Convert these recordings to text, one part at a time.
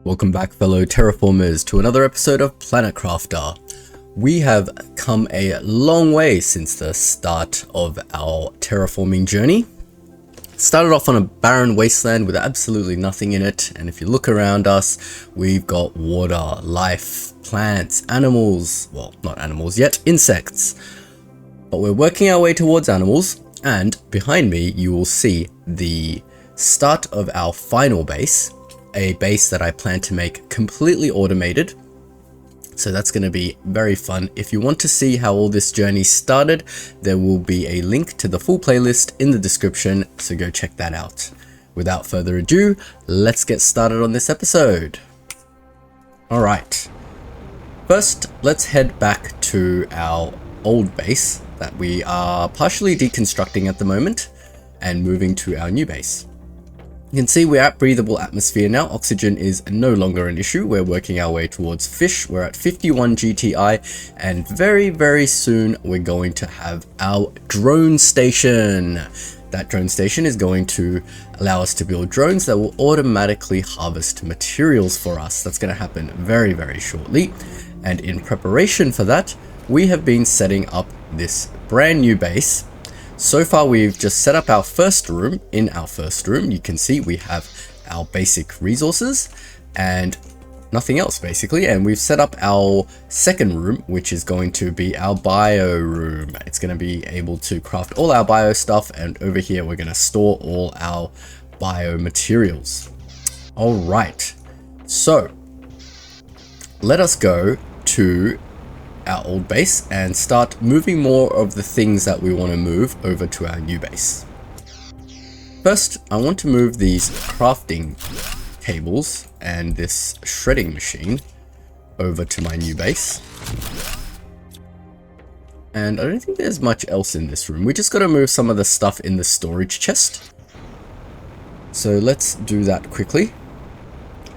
Welcome back, fellow terraformers, to another episode of Planet Crafter. We have come a long way since the start of our terraforming journey. Started off on a barren wasteland with absolutely nothing in it, and if you look around us, we've got water, life, plants, animals, well, not animals yet, insects. But we're working our way towards animals, and behind me you will see the start of our final base. A base that I plan to make completely automated. So that's going to be very fun. If you want to see how all this journey started, there will be a link to the full playlist in the description, so go check that out. Without further ado, let's get started on this episode. Alright, first let's head back to our old base that we are partially deconstructing at the moment and moving to our new base. You can see we're at breathable atmosphere now. Oxygen is no longer an issue. We're working our way towards fish. We're at 51 GTI, and very soon we're going to have our drone station. That drone station is going to allow us to build drones that will automatically harvest materials for us. That's going to happen very shortly. And in preparation for that, we have been setting up this brand new base. So far, we've just set up our first room. In our first room, you can see we have our basic resources and nothing else basically. And we've set up our second room, which is going to be our bio room. It's going to be able to craft all our bio stuff. And over here, we're going to store all our bio materials. All right. So let us go to our old base and start moving more of the things that we want to move over to our new base. First, I want to move these crafting tables and this shredding machine over to my new base. And I don't think there's much else in this room. We just got to move some of the stuff in the storage chest. So let's do that quickly.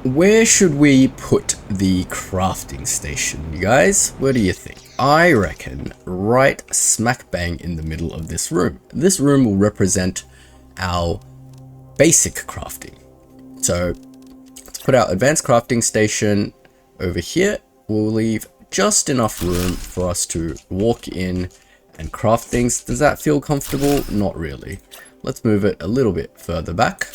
Where should we put the crafting station, you guys? What do you think? I reckon right smack bang in the middle of this room. This room will represent our basic crafting. So let's put our advanced crafting station over here. We'll leave just enough room for us to walk in and craft things. Does that feel comfortable? Not really. Let's move it a little bit further back.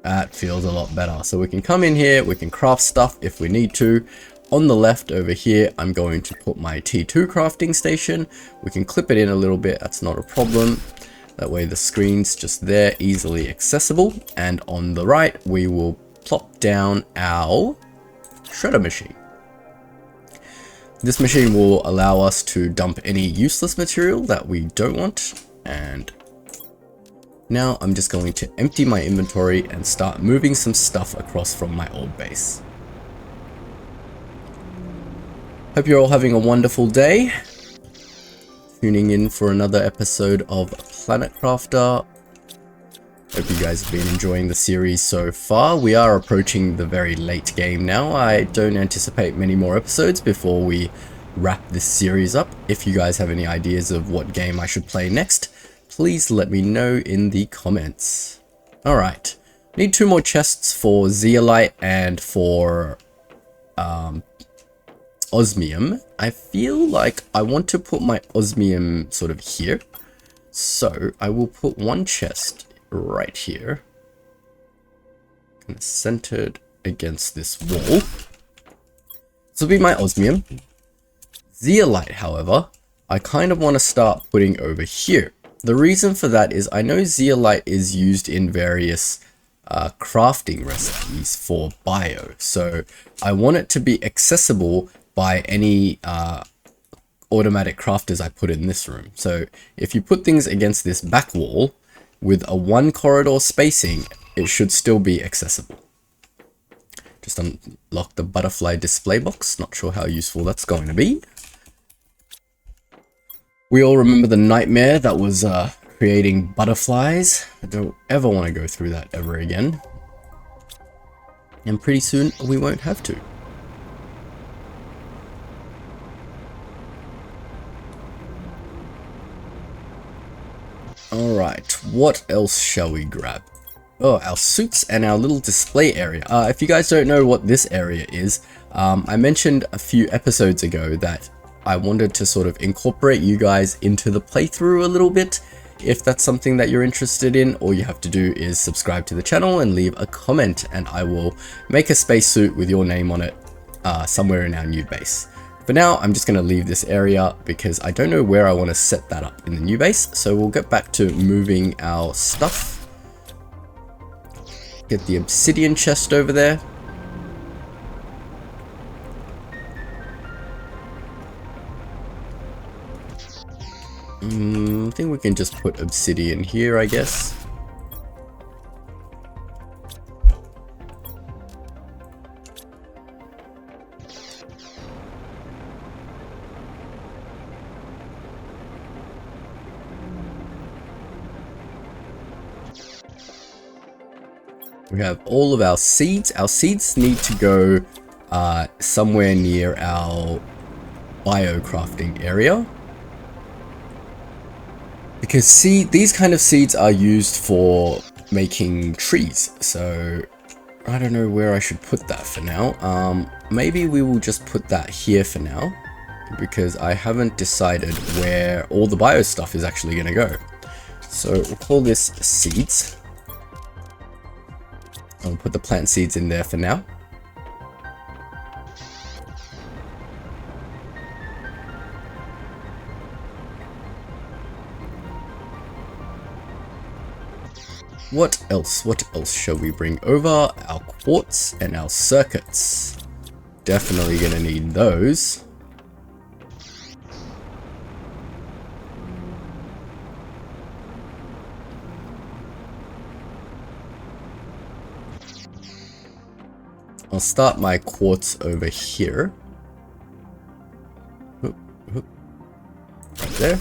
That feels a lot better. So we can come in here, we can craft stuff if we need to. On the left over here, I'm going to put my T2 crafting station. We can clip it in a little bit, that's not a problem. That way the screen's just there, easily accessible. And on the right, we will plop down our shredder machine. This machine will allow us to dump any useless material that we don't want. And now I'm just going to empty my inventory and start moving some stuff across from my old base. Hope you're all having a wonderful day. Tuning in for another episode of Planet Crafter. Hope you guys have been enjoying the series so far. We are approaching the very late game now. I don't anticipate many more episodes before we wrap this series up. If you guys have any ideas of what game I should play next, please let me know in the comments. Alright, need 2 more chests for zeolite and for osmium. I feel like I want to put my osmium sort of here. So I will put 1 chest right here. Kind of centered against this wall. This will be my osmium. Zeolite, however, I kind of want to start putting over here. The reason for that is I know zeolite is used in various crafting recipes for bio. So I want it to be accessible by any automatic crafters I put in this room. So if you put things against this back wall with a 1 corridor spacing, it should still be accessible. Just unlock the butterfly display box. Not sure how useful that's going to be. We all remember the nightmare that was creating butterflies. I don't ever want to go through that ever again. And pretty soon we won't have to. Alright, what else shall we grab? Oh, our suits and our little display area. If you guys don't know what this area is, I mentioned a few episodes ago that I wanted to sort of incorporate you guys into the playthrough a little bit. If that's something that you're interested in, all you have to do is subscribe to the channel and leave a comment, and I will make a spacesuit with your name on it somewhere in our new base. For now, I'm just going to leave this area because I don't know where I want to set that up in the new base. So we'll get back to moving our stuff. Get the obsidian chest over there. I think we can just put obsidian here, I guess. We have all of our seeds. Our seeds need to go somewhere near our bio crafting area. Because these kind of seeds are used for making trees. So I don't know where I should put that for now. Maybe we will just put that here for now, because I haven't decided where all the bio stuff is actually going to go. So we'll call this seeds. I'll put the plant seeds in there for now. What else? What else shall we bring over? Our quartz and our circuits. Definitely gonna need those. I'll start my quartz over here. Right there.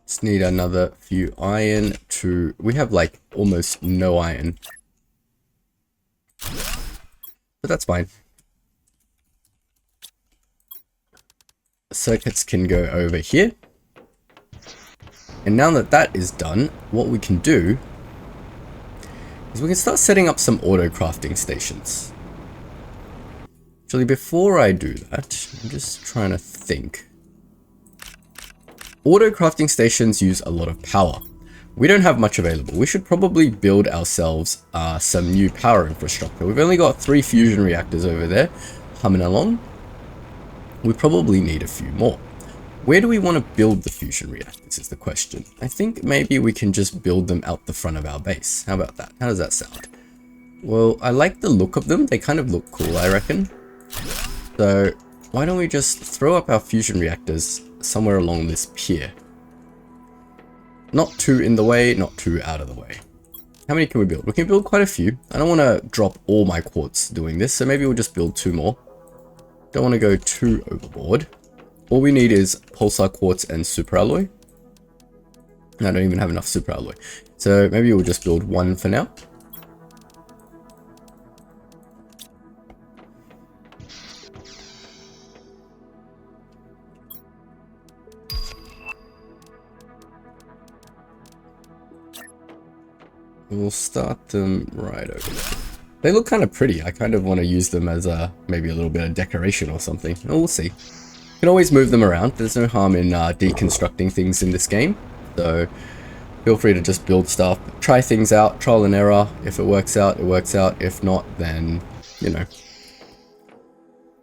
Just need another few iron to... We have like almost no iron. But that's fine. Circuits can go over here. And now that that is done, what we can do is we can start setting up some auto crafting stations. Actually, before I do that, I'm just trying to think. Auto crafting stations use a lot of power. We don't have much available. We should probably build ourselves some new power infrastructure. We've only got 3 fusion reactors over there humming along. We probably need a few more. Where do we want to build the fusion reactors is the question. I think maybe we can just build them out the front of our base. How about that? How does that sound? Well, I like the look of them. They kind of look cool, I reckon. So why don't we just throw up our fusion reactors somewhere along this pier? Not too in the way, not too out of the way. How many can we build? We can build quite a few. I don't want to drop all my quartz doing this, so maybe we'll just build 2 more. Don't want to go too overboard. All we need is pulsar quartz and super alloy. I don't even have enough super alloy. So maybe we'll just build 1 for now. We'll start them right over there. They look kind of pretty. I kind of want to use them as maybe a little bit of decoration or something. Oh, we'll see. You can always move them around. There's no harm in deconstructing things in this game. So feel free to just build stuff. Try things out. Trial and error. If it works out, it works out. If not, then, you know,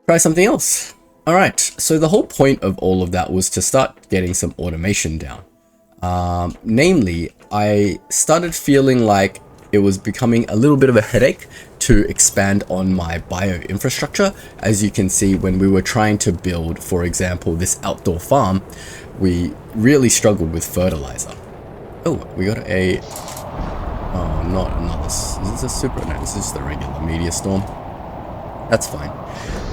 try something else. Alright, so the whole point of all of that was to start getting some automation down. Namely, I started feeling like it was becoming a little bit of a headache to expand on my bio infrastructure. As you can see, when we were trying to build, for example, this outdoor farm, we really struggled with fertilizer. Oh, we got a... Oh, not another... Is this a super... No, this is just the regular meteor storm. That's fine.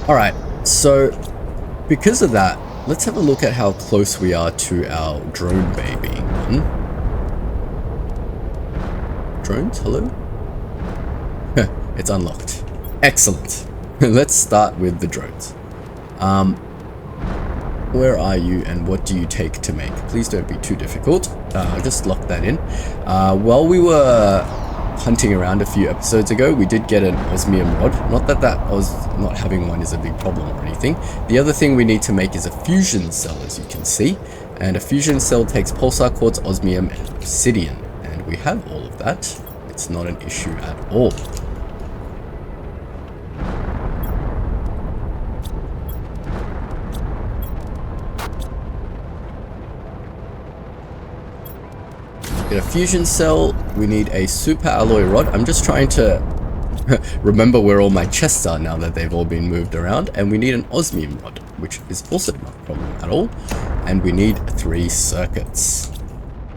Alright, so because of that, let's have a look at how close we are to our drone bay being done. Drones, hello? It's unlocked. Excellent. let's start with the drones. Where are you and what do you take to make? Please don't be too difficult. Just lock that in. While we were hunting around a few episodes ago, we did get an osmium rod. Not that not having one is a big problem or anything. The other thing we need to make is a fusion cell, as you can see. And a fusion cell takes pulsar quartz, osmium, and obsidian. And we have all of that. It's not an issue at all. Get a fusion cell, we need a super alloy rod. I'm just trying to remember where all my chests are now that they've all been moved around. And we need an osmium rod, which is also not a problem at all. And we need 3 circuits.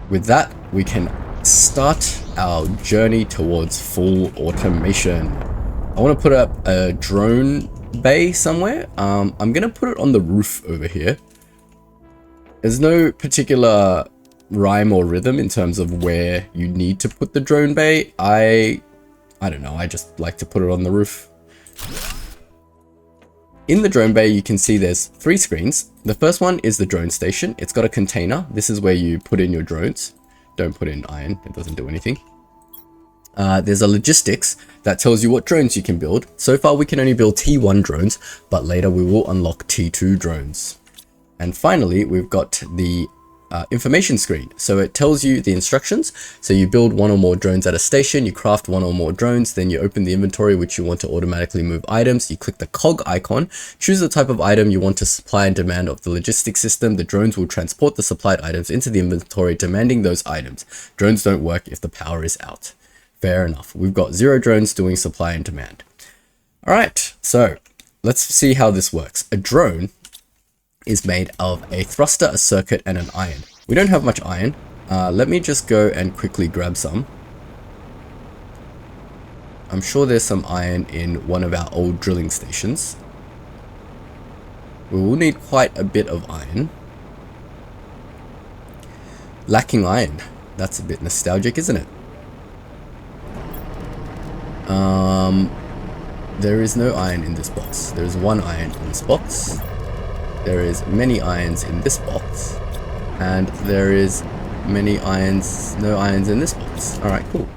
With that, we can start our journey towards full automation. I want to put up a drone bay somewhere. I'm going to put it on the roof over here. There's no particular rhyme or rhythm in terms of where you need to put the drone bay. I don't know, I just like to put it on the roof. In the drone bay, you can see there's 3 screens. The first one is the drone station. It's got a container. This is where you put in your drones. Don't put in iron, it doesn't do anything. There's a logistics that tells you what drones you can build. So far we can only build T1 drones, but later we will unlock T2 drones. And finally, we've got the information screen. So it tells you the instructions. So you build 1 or more drones at a station, you craft 1 or more drones, then you open the inventory which you want to automatically move items. You click the cog icon, choose the type of item you want to supply and demand of the logistics system. The drones will transport the supplied items into the inventory, demanding those items. Drones don't work if the power is out. Fair enough. We've got 0 drones doing supply and demand. All right, so let's see how this works. A drone is made of a thruster, a circuit, and an iron. We don't have much iron. Let me just go and quickly grab some. I'm sure there's some iron in one of our old drilling stations. We will need quite a bit of iron. Lacking iron. That's a bit nostalgic, isn't it? There is no iron in this box. There is 1 iron in this box. There is many irons in this box, and there is no irons in this box. Alright, cool.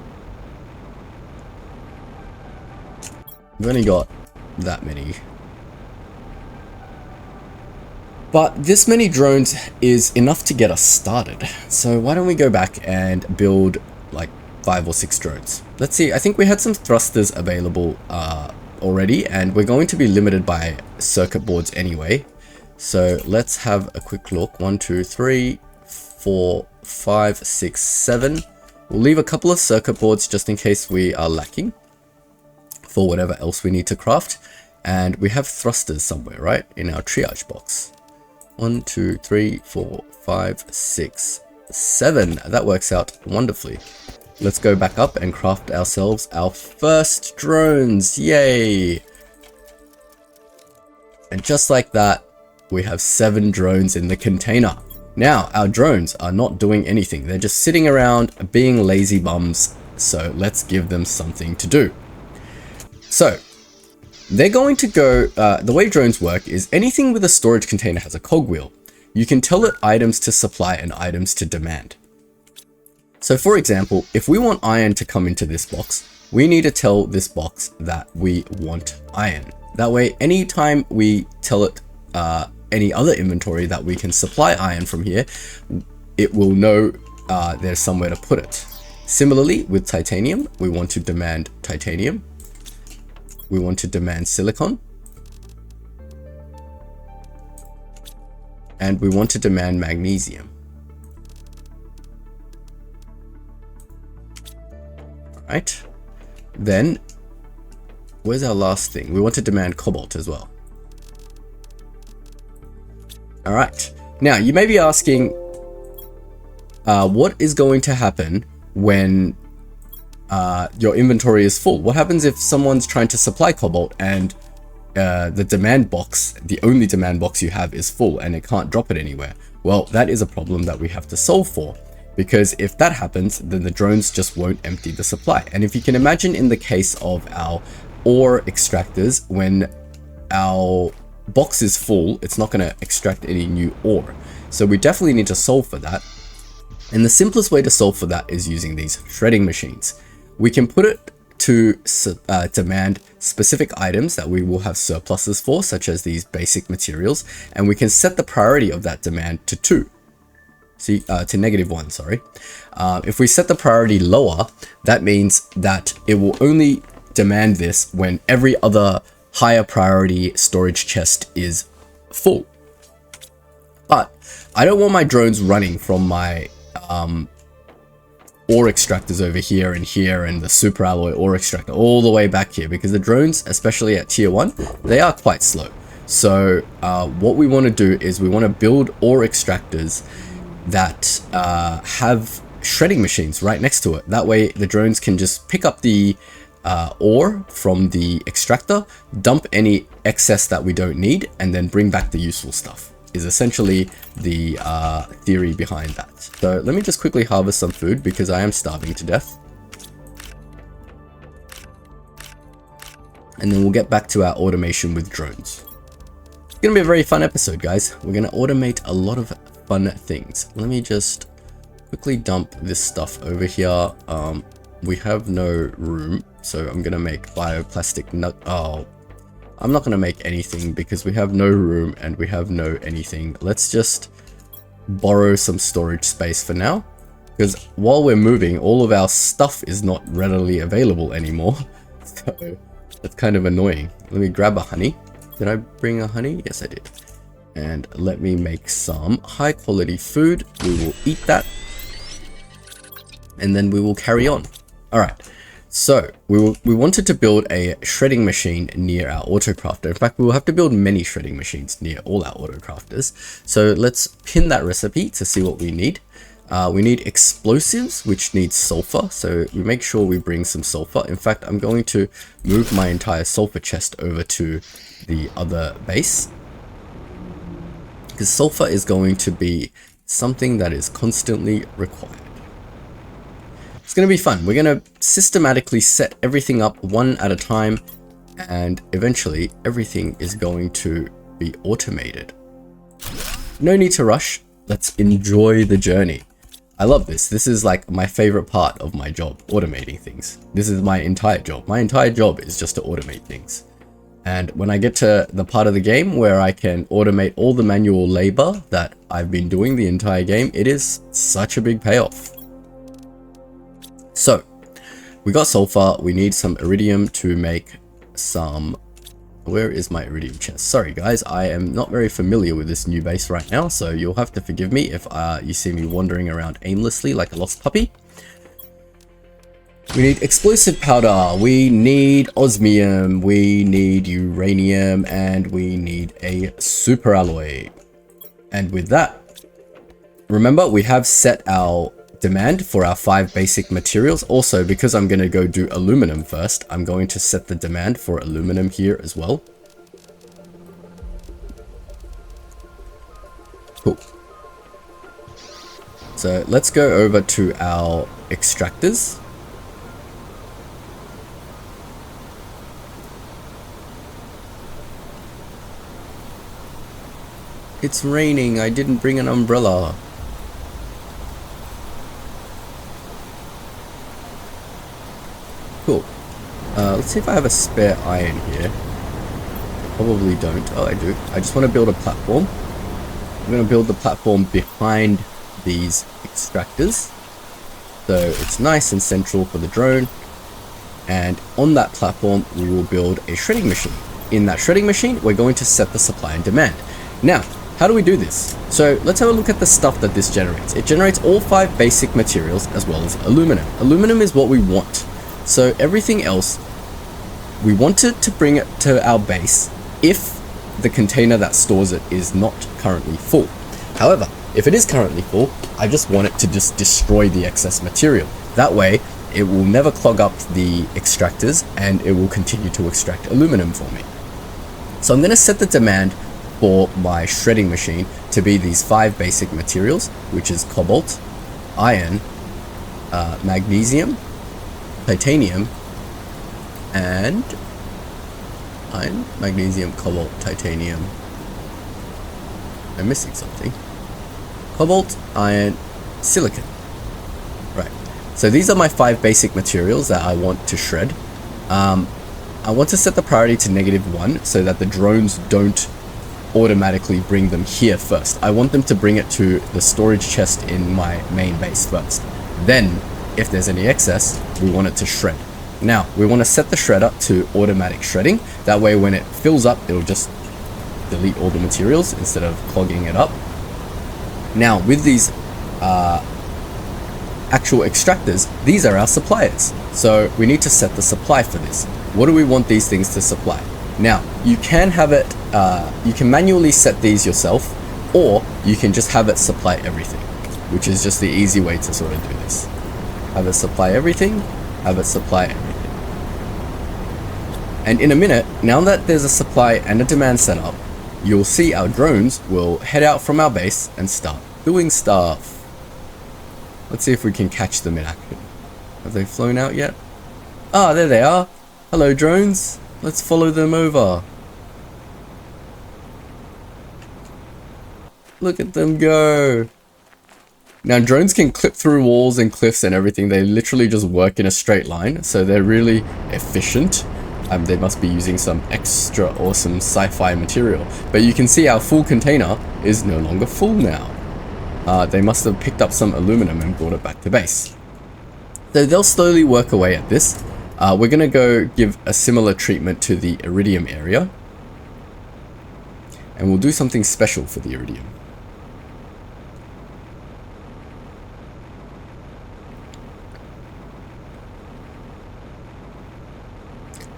We've only got that many. But this many drones is enough to get us started. So why don't we go back and build like 5 or 6 drones. Let's see, I think we had some thrusters available already, and we're going to be limited by circuit boards anyway. So let's have a quick look. 1, 2, 3, 4, 5, 6, 7. We'll leave a couple of circuit boards just in case we are lacking for whatever else we need to craft. And we have thrusters somewhere, right? In our triage box. 1, 2, 3, 4, 5, 6, 7. That works out wonderfully. Let's go back up and craft ourselves our first drones. Yay! And just like that, we have 7 drones in the container. Now, our drones are not doing anything. They're just sitting around being lazy bums. So let's give them something to do. So they're going to go, the way drones work is anything with a storage container has a cogwheel. You can tell it items to supply and items to demand. So for example, if we want iron to come into this box, we need to tell this box that we want iron. That way, anytime we tell it any other inventory that we can supply iron from here, it will know there's somewhere to put it. Similarly, with titanium, we want to demand titanium. We want to demand silicon. And we want to demand magnesium. Alright. Then, where's our last thing? We want to demand cobalt as well. Alright. Now, you may be asking, what is going to happen when your inventory is full? What happens if someone's trying to supply cobalt and the demand box, the only demand box you have, is full and it can't drop it anywhere? Well, that is a problem that we have to solve for, because if that happens, then the drones just won't empty the supply. And if you can imagine in the case of our ore extractors when our box is full. It's not going to extract any new ore. So we definitely need to solve for that. And the simplest way to solve for that is using these shredding machines. We can put it to demand specific items that we will have surpluses for, such as these basic materials, and we can set the priority of that demand to 2. See, to -1, sorry. If we set the priority lower, that means that it will only demand this when every other higher priority storage chest is full. But I don't want my drones running from my ore extractors over here and the super alloy ore extractor all the way back here, because the drones, especially at tier 1, they are quite slow. So what we want to do is we want to build ore extractors that have shredding machines right next to it. That way the drones can just pick up the ore from the extractor, dump any excess that we don't need, and then bring back the useful stuff, is essentially the theory behind that. So let me just quickly harvest some food because I am starving to death. And then we'll get back to our automation with drones. It's going to be a very fun episode, guys. We're going to automate a lot of fun things. Let me just quickly dump this stuff over here. We have no room, so I'm going to make bioplastic nut. Oh, I'm not going to make anything because we have no room and we have no anything. Let's just borrow some storage space for now, because while we're moving, all of our stuff is not readily available anymore. So that's kind of annoying. Let me grab a honey. Did I bring a honey? Yes, I did. And let me make some high quality food. We will eat that. And then we will carry on. All right. So we wanted to build a shredding machine near our autocrafter. In fact, we will have to build many shredding machines near all our autocrafters. So let's pin that recipe to see what we need. We need explosives, which needs sulfur. So we make sure we bring some sulfur. In fact, I'm going to move my entire sulfur chest over to the other base, because sulfur is going to be something that is constantly required. It's going to be fun. We're going to systematically set everything up one at a time, and eventually everything is going to be automated. No need to rush. Let's enjoy the journey. I love this. This is like my favorite part of my job, automating things. This is my entire job. My entire job is just to automate things. And when I get to the part of the game where I can automate all the manual labor that I've been doing the entire game, it is such a big payoff. So we got sulfur. We need some iridium to make some... Where is my iridium chest? Sorry guys, I am not very familiar with this new base right now, so you'll have to forgive me if you see me wandering around aimlessly like a lost puppy. We need explosive powder, we need osmium, we need uranium, and we need a super alloy. And with that, remember we have set our demand for our 5 basic materials. Also, because I'm going to go do aluminum first, I'm going to set the demand for aluminum here as well. Cool. So let's go over to our extractors. It's raining, I didn't bring an umbrella. Cool. Let's see if I have a spare iron here. I probably don't. Oh, I do. I just want to build a platform. I'm going to build the platform behind these extractors, so it's nice and central for the drone. And on that platform, we will build a shredding machine. In that shredding machine, we're going to set the supply and demand. Now, how do we do this? So let's have a look at the stuff that this generates. It generates all 5 basic materials as well as aluminum. Aluminum is what we want. So everything else, we wanted to bring it to our base if the container that stores it is not currently full. However, if it is currently full, I just want it to just destroy the excess material. That way, it will never clog up the extractors and it will continue to extract aluminum for me. So I'm going to set the demand for my shredding machine to be these 5 basic materials, which is cobalt, iron, magnesium, titanium, and iron, magnesium, cobalt, titanium. I'm missing something. Cobalt, iron, silicon. Right. So these are my 5 basic materials that I want to shred. I want to set the priority to -1 so that the drones don't automatically bring them here first. I want them to bring it to the storage chest in my main base first. Then, if there's any excess, we want it to shred. Now, we want to set the shredder to automatic shredding. That way when it fills up, it'll just delete all the materials instead of clogging it up. Now, with these actual extractors, these are our suppliers. So we need to set the supply for this. What do we want these things to supply? Now, you can have it, you can manually set these yourself, or you can just have it supply everything, which is just the easy way to sort of do this. Have it supply everything, have it supply everything. And in a minute, now that there's a supply and a demand set up, you'll see our drones will head out from our base and start doing stuff. Let's see if we can catch them in action. Have they flown out yet? Ah, there they are. Hello, drones. Let's follow them over. Look at them go. Now, drones can clip through walls and cliffs and everything. They literally just work in a straight line, so they're really efficient. They must be using some extra awesome sci-fi material. But you can see our full container is no longer full now. They must have picked up some aluminum and brought it back to base. So they'll slowly work away at this. We're going to go give a similar treatment to the iridium area. And we'll do something special for the iridium.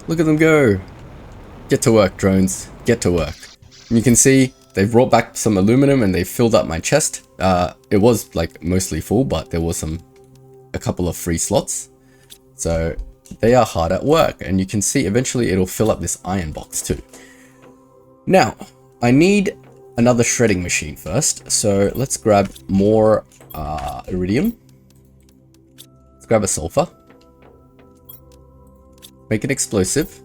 Look at them go. Get to work, drones. Get to work. And you can see they've brought back some aluminum and they filled up my chest. It was like mostly full, but there was a couple of free slots. So they are hard at work, and you can see eventually it'll fill up this iron box too. Now, I need another shredding machine first. So let's grab more iridium. Let's grab a sulfur. Make an explosive.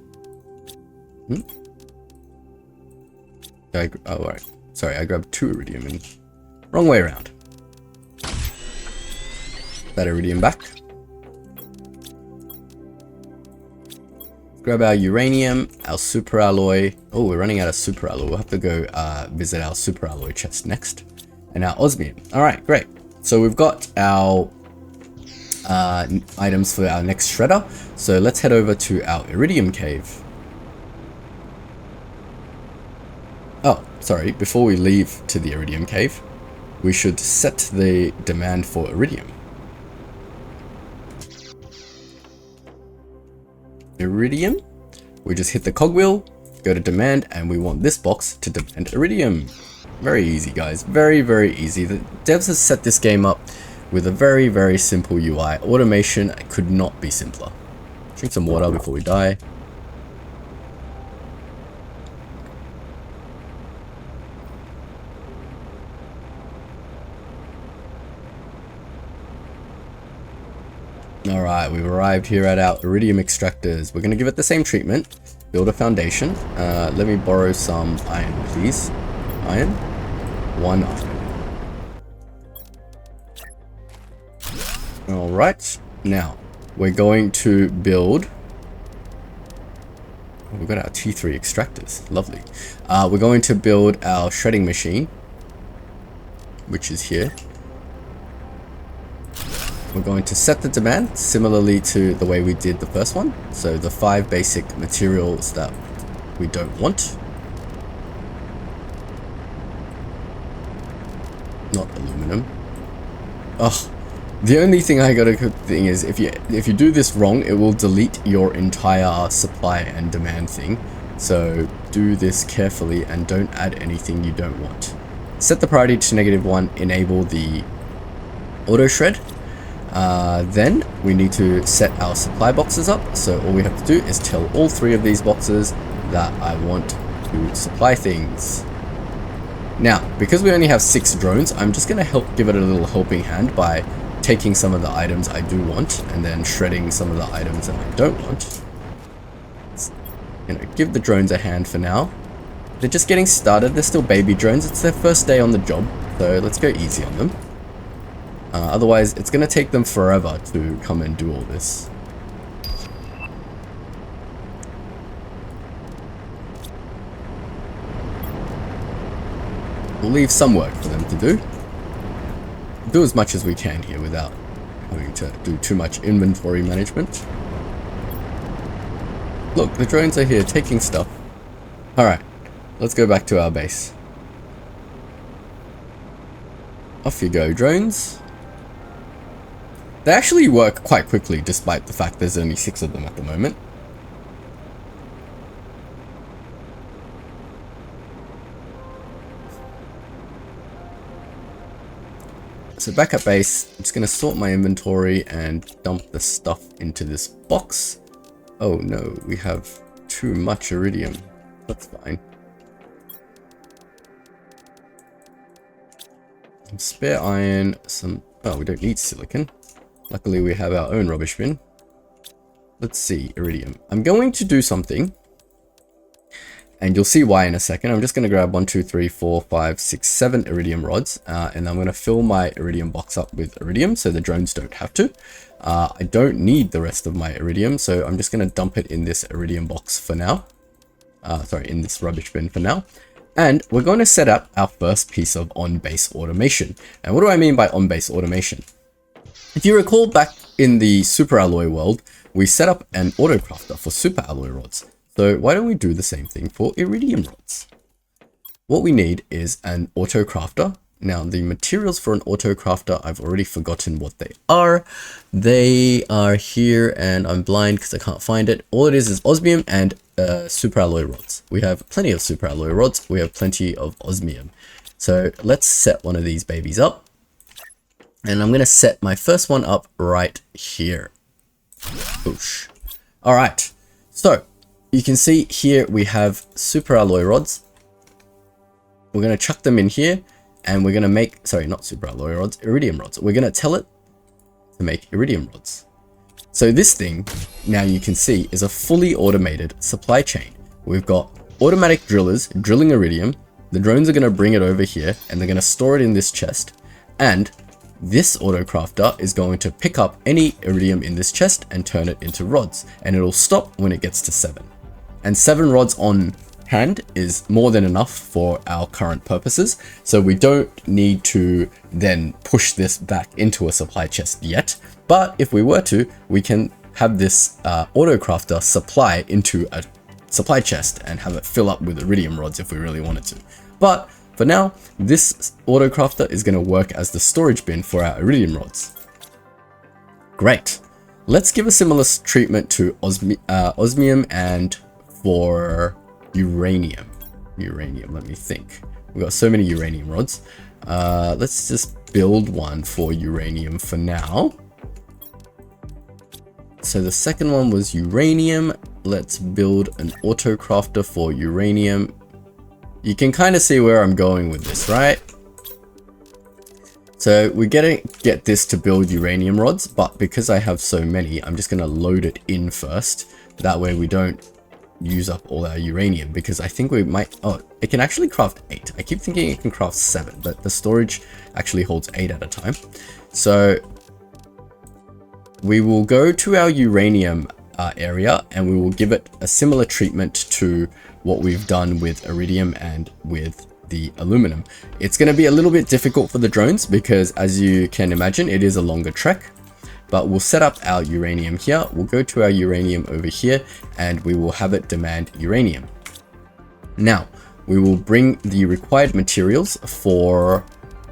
Oh, right. Sorry, I grabbed 2 iridium and wrong way around. That iridium back. Grab our uranium, our super alloy. Oh, we're running out of super alloy. We'll have to go visit our super alloy chest next. And our osmium. Alright, great. So we've got our items for our next shredder. So let's head over to our iridium cave. Oh, sorry, before we leave to the iridium cave, we should set the demand for iridium. Iridium, we just hit the cogwheel, go to demand, and we want this box to demand iridium. Very easy, guys, very, very easy. The devs have set this game up with a very, very simple UI. Automation could not be simpler. Drink some water before we die. Alright, we've arrived here at our iridium extractors. We're going to give it the same treatment. Build a foundation. Let me borrow some iron, please. Iron? 1 iron. Alright, now we're going to build. We've got our T3 extractors, lovely. We're going to build our shredding machine, which is here. We're going to set the demand similarly to the way we did the first one. So the 5 basic materials that we don't want. Not aluminum. Oh. The only thing I gotta thing is if you do this wrong, it will delete your entire supply and demand thing. So do this carefully and don't add anything you don't want. Set the priority to -1, enable the auto shred. Then we need to set our supply boxes up. So all we have to do is tell all 3 of these boxes that I want to supply things. Now, because we only have 6 drones, I'm just gonna give it a little helping hand by taking some of the items I do want and then shredding some of the items that I don't want. You know, give the drones a hand for now. They're just getting started. They're still baby drones. It's their first day on the job, so let's go easy on them. Otherwise, it's going to take them forever to come and do all this. We'll leave some work for them to do. Do as much as we can here without having to do too much inventory management. Look, the drones are here taking stuff. Alright, let's go back to our base. Off you go, drones. They actually work quite quickly despite the fact there's only 6 of them at the moment. So back at base, I'm just going to sort my inventory and dump the stuff into this box. Oh no, we have too much iridium. That's fine. Some spare iron, some... Oh, we don't need silicon. Luckily we have our own rubbish bin. Let's see, iridium. I'm going to do something, and you'll see why in a second. I'm just going to grab 1, 2, 3, 4, 5, 6, 7 iridium rods, and I'm going to fill my iridium box up with iridium so the drones don't have to. I don't need the rest of my iridium, so I'm just going to dump it in this iridium box for now. Sorry, in this rubbish bin for now. And we're going to set up our first piece of on-base automation. And what do I mean by on-base automation? If you recall, back in the super alloy world, we set up an auto crafter for super alloy rods. So why don't we do the same thing for iridium rods? What we need is an auto crafter. Now the materials for an auto crafter, I've already forgotten what they are. They are here and I'm blind because I can't find it. All it is osmium and super alloy rods. We have plenty of super alloy rods. We have plenty of osmium. So let's set one of these babies up. And I'm going to set my first one up right here. Boosh. All right. So you can see here we have super alloy rods. We're going to chuck them in here and we're going to make, sorry, not super alloy rods, iridium rods. We're going to tell it to make iridium rods. So this thing, now you can see, is a fully automated supply chain. We've got automatic drillers drilling iridium. The drones are going to bring it over here and they're going to store it in this chest. And this auto crafter is going to pick up any iridium in this chest and turn it into rods. And it'll stop when it gets to 7. And 7 rods on hand is more than enough for our current purposes. So we don't need to then push this back into a supply chest yet. But if we were to, we can have this auto crafter supply into a supply chest and have it fill up with iridium rods if we really wanted to. But for now, this auto crafter is going to work as the storage bin for our iridium rods. Great. Let's give a similar treatment to osmium and for uranium. Let me think. We've got so many uranium rods. Let's just build one for uranium for now. So the second one was uranium. Let's build an auto crafter for uranium. You can kind of see where I'm going with this, right? So we're gonna get this to build uranium rods, but because I have so many, I'm just gonna load it in first. That way we don't use up all our uranium, because I think we might, oh, it can actually craft 8. I keep thinking it can craft 7, but the storage actually holds 8 at a time. So we will go to our uranium area and we will give it a similar treatment to what we've done with iridium and with the aluminum. It's going to be a little bit difficult for the drones because, as you can imagine, it is a longer trek. But we'll set up our uranium here. We'll go to our uranium over here and we will have it demand uranium. Now, we will bring the required materials for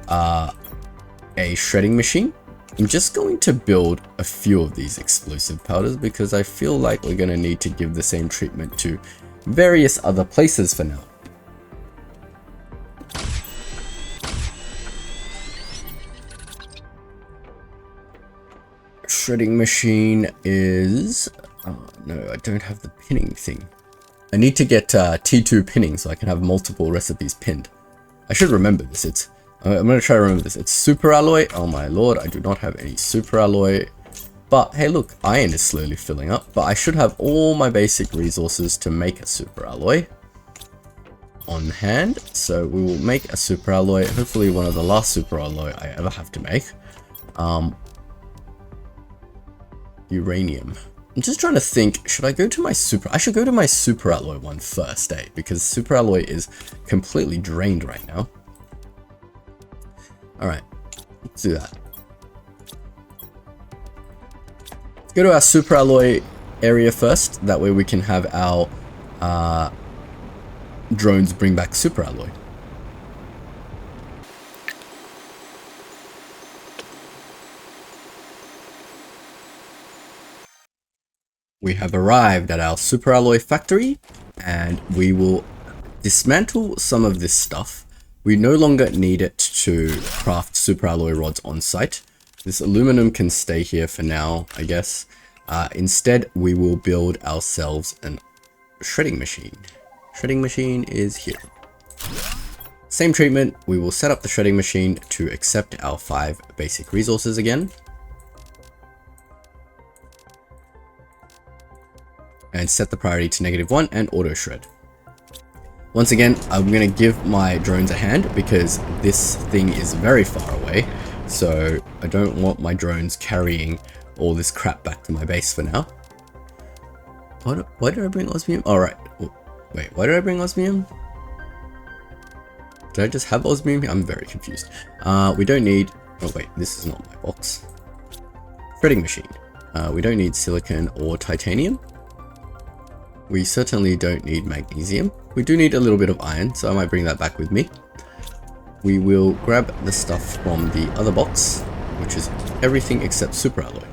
a shredding machine. I'm just going to build a few of these explosive powders because I feel like we're going to need to give the same treatment to various other places for now. Shredding machine is... oh no, I don't have the pinning thing. I need to get T2 pinning so I can have multiple recipes pinned. I should remember this. I'm going to try to remember this. It's super alloy. Oh my lord, I do not have any super alloy. But hey look, iron is slowly filling up, but I should have all my basic resources to make a super alloy on hand. So we will make a super alloy, hopefully one of the last super alloy I ever have to make. Uranium. I'm just trying to think, should I go to my I should go to my super alloy one first, because super alloy is completely drained right now. Alright, let's do that. Let's go to our super alloy area first, that way we can have our drones bring back super alloy. We have arrived at our super alloy factory, and we will dismantle some of this stuff. We no longer need it to craft super alloy rods on site. This aluminum can stay here for now, I guess. Instead, we will build ourselves a shredding machine. Shredding machine is here. Same treatment, we will set up the shredding machine to accept our 5 basic resources again. And set the priority to -1 and auto shred. Once again, I'm going to give my drones a hand because this thing is very far away. So I don't want my drones carrying all this crap back to my base for now. Why did I bring osmium? All right. Wait, why did I bring osmium? Did I just have osmium? I'm very confused. We don't need... Oh wait, this is not my box. Shredding machine. We don't need silicon or titanium. We certainly don't need magnesium. We do need a little bit of iron, so I might bring that back with me. We will grab the stuff from the other box, which is everything except super alloy.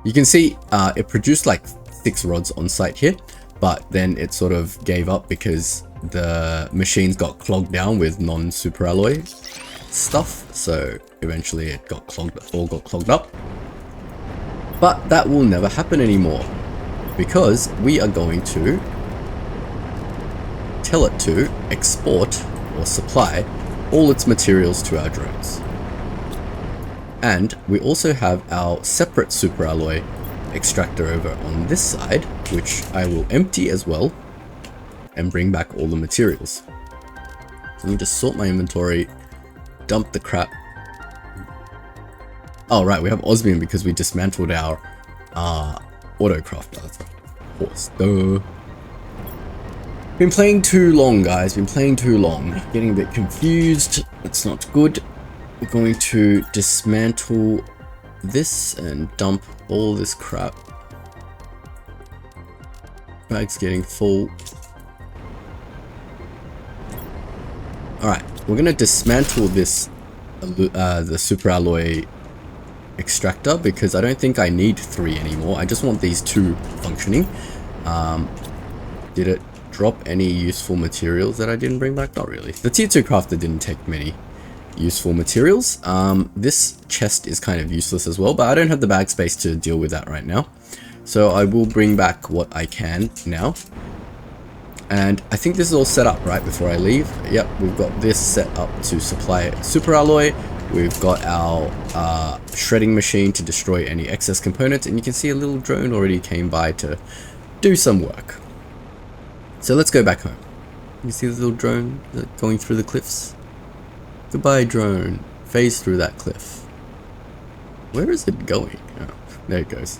You can see it produced like 6 rods on site here, but then it sort of gave up because the machines got clogged down with non-super alloy stuff. So eventually it got clogged up. But that will never happen anymore, because we are going to tell it to export or supply all its materials to our drones. And we also have our separate super alloy extractor over on this side, which I will empty as well and bring back all the materials. So let me just sort my inventory, dump the crap. Oh right, we have osmium because we dismantled our auto crafter, that's of course. Duh. Been playing too long, guys. Been playing too long. Getting a bit confused. That's not good. We're going to dismantle this and dump all this crap. Bag's getting full. Alright, we're gonna dismantle this the super alloy extractor because I don't think I need 3 anymore. I just want these 2 functioning. Did it drop any useful materials that I didn't bring back? Not really. The tier 2 crafter didn't take many useful materials. This chest is kind of useless as well, but I don't have the bag space to deal with that right now. So I will bring back what I can now. And I think this is all set up right before I leave. Yep, we've got this set up to supply super alloy. We've got our shredding machine to destroy any excess components, and you can see a little drone already came by to do some work. So let's go back home. You see the little drone going through the cliffs? Goodbye, drone. Phase through that cliff. Where is it going? Oh, there it goes.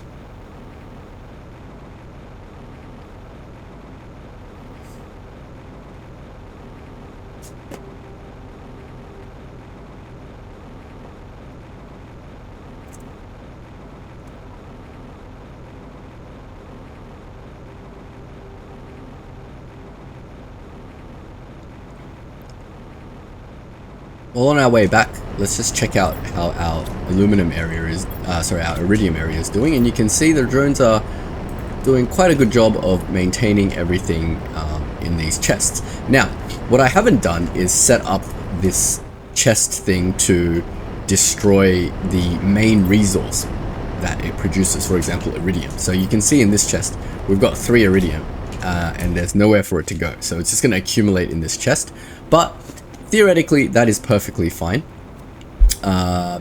Well, on our way back, let's just check out how our aluminum area is, our iridium area is doing, and you can see the drones are doing quite a good job of maintaining everything in these chests. Now, what I haven't done is set up this chest thing to destroy the main resource that it produces, for example, iridium. So you can see in this chest, we've got 3 iridium, and there's nowhere for it to go. So it's just going to accumulate in this chest, but theoretically, that is perfectly fine,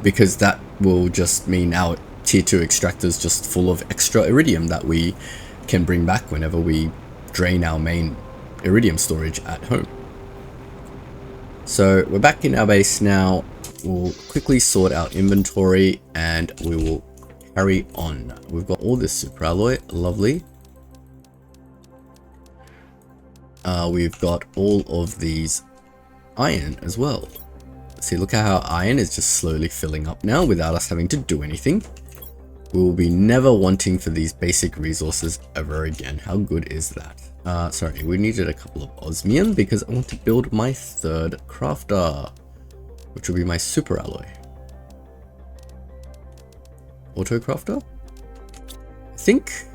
because that will just mean tier 2 extractors just full of extra iridium that we can bring back whenever we drain our main iridium storage at home. So we're back in our base now. We'll quickly sort our inventory and we will carry on. We've got all this super alloy, lovely. We've got all of these iron as well. See, look at how iron is just slowly filling up now without us having to do anything. We will be never wanting for these basic resources ever again. How good is that? Sorry, we needed a couple of osmium because I want to build my third crafter, which will be my super alloy. Auto crafter? I think